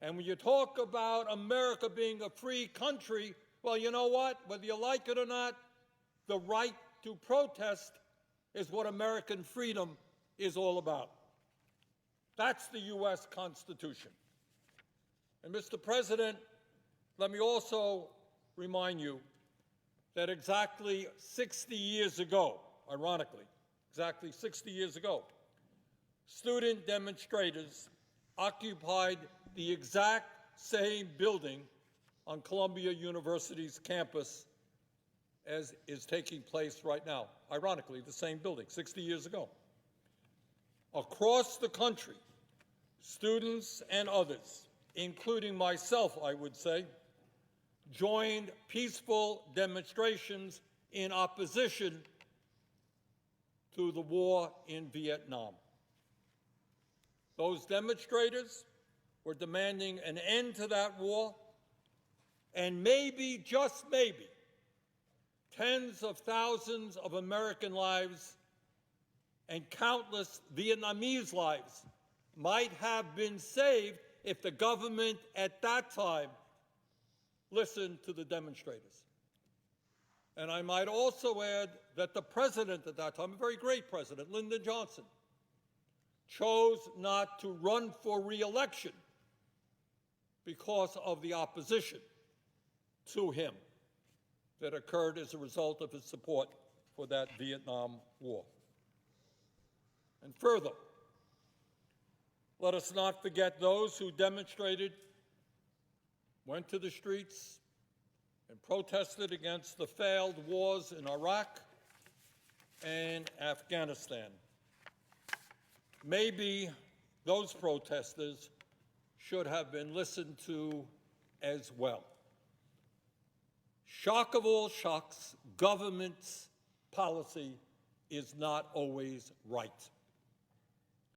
And when you talk about America being a free country, well, you know what? Whether you like it or not, the right to protest is what American freedom is all about. That's the U.S. Constitution. And Mr. President, let me also remind you that exactly 60 years ago, ironically, exactly 60 years ago, student demonstrators occupied the exact same building on Columbia University's campus as is taking place right now. Ironically, the same building, 60 years ago. Across the country, students and others, including myself, I would say, joined peaceful demonstrations in opposition to the war in Vietnam. Those demonstrators were demanding an end to that war, and maybe, just maybe, tens of thousands of American lives and countless Vietnamese lives might have been saved if the government at that time listened to the demonstrators. And I might also add that the president at that time, a very great president, Lyndon Johnson, chose not to run for re-election because of the opposition to him that occurred as a result of his support for that Vietnam War. And further, let us not forget those who demonstrated, went to the streets, and protested against the failed wars in Iraq and Afghanistan. Maybe those protesters should have been listened to as well. Shock of all shocks, government's policy is not always right.